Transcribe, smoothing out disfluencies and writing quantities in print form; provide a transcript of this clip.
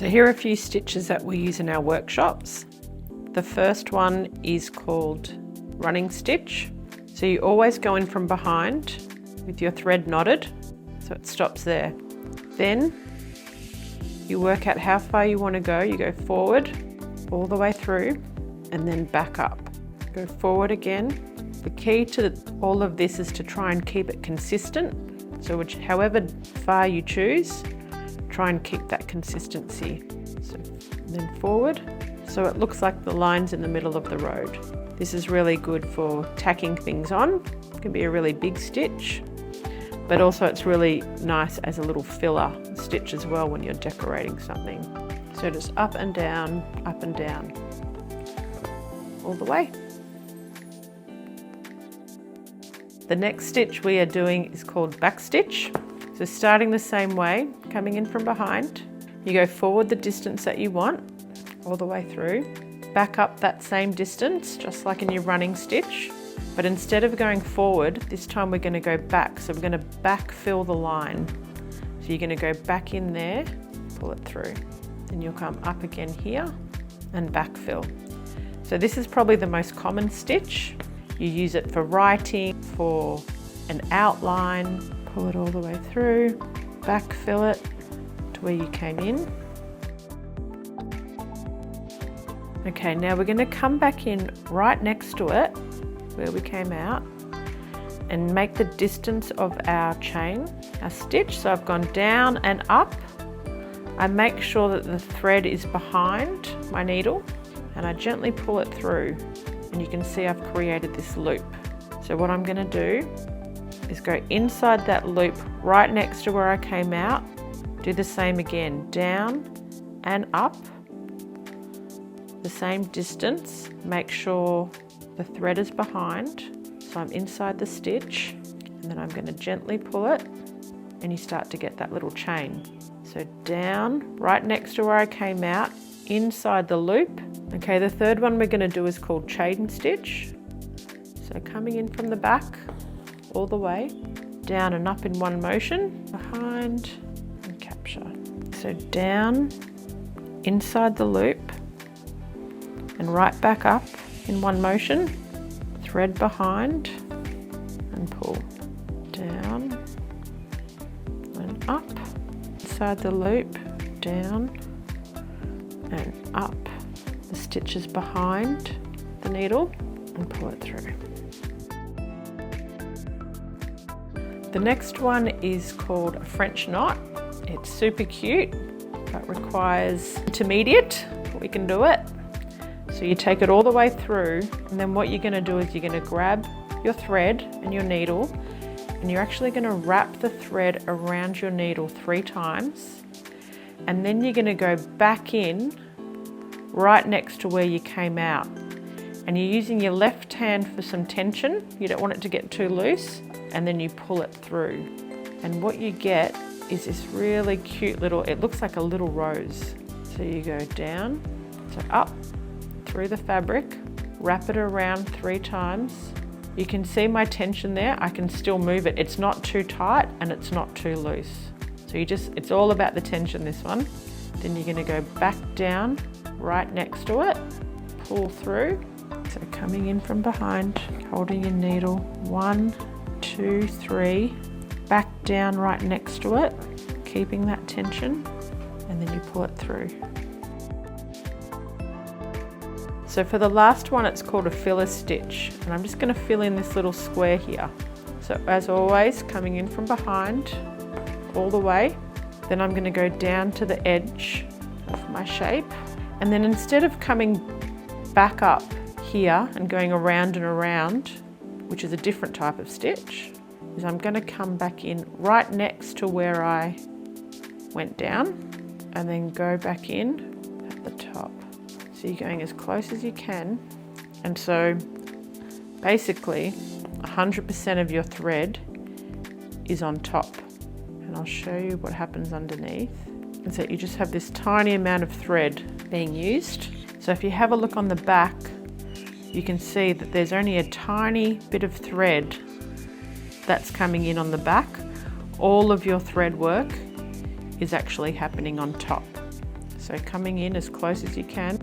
So here are a few stitches that we use in our workshops. The first one is called running stitch. So you always go in from behind with your thread knotted, so it stops there. Then you work out how far you want to go. You go forward all the way through and then back up. Go forward again. The key to all of this is to try and keep it consistent. So however far you choose, try and keep that consistency. So then forward, so it looks like the lines in the middle of the road. This is really good for tacking things on. It can be a really big stitch, but also it's really nice as a little filler stitch as well when you're decorating something. So just up and down, all the way. The next stitch we are doing is called back stitch. So starting the same way, coming in from behind, you go forward the distance that you want, all the way through, back up that same distance, just like in your running stitch. But instead of going forward, this time we're going to go back. So we're going to backfill the line. So you're going to go back in there, pull it through. Then you'll come up again here and backfill. So this is probably the most common stitch. You use it for writing, for an outline. Pull it all the way through, backfill it to where you came in. Okay, now we're going to come back in right next to it, where we came out, and make the distance of our chain, our stitch. So I've gone down and up. I make sure that the thread is behind my needle, and I gently pull it through, and you can see I've created this loop. So what I'm going to do is go inside that loop right next to where I came out, do the same again, down and up, the same distance, make sure the thread is behind, so I'm inside the stitch, and then I'm going to gently pull it, and you start to get that little chain. So down, right next to where I came out, inside the loop. Okay, the third one we're going to do is called chain stitch. So coming in from the back, all the way, down and up in one motion, behind and capture. So down, inside the loop, and right back up in one motion, thread behind and pull. Down and up, inside the loop, down and up. The stitch is behind the needle and pull it through. The next one is called a French knot. It's super cute, but requires intermediate, but we can do it. So you take it all the way through, and then what you're going to do is you're going to grab your thread and your needle, and you're actually going to wrap the thread around your needle 3 times, and then you're going to go back in right next to where you came out. And you're using your left hand for some tension. You don't want it to get too loose. And then you pull it through. And what you get is this really cute little, it looks like a little rose. So you go down, so up, through the fabric, wrap it around 3 times. You can see my tension there. I can still move it. It's not too tight and it's not too loose. So it's all about the tension, this one. Then you're gonna go back down, right next to it, pull through. So coming in from behind, holding your needle, 1, 2, 3, back down right next to it, keeping that tension, and then you pull it through. So for the last one, it's called a filler stitch, and I'm just going to fill in this little square here. So as always, coming in from behind, all the way, then I'm going to go down to the edge of my shape, and then instead of coming back up here and going around and around, which is a different type of stitch, is I'm going to come back in right next to where I went down and then go back in at the top. So you're going as close as you can, and so basically 100% of your thread is on top, and I'll show you what happens underneath. And so you just have this tiny amount of thread being used. So if you have a look on the back, you can see that there's only a tiny bit of thread that's coming in on the back. All of your thread work is actually happening on top. So coming in as close as you can.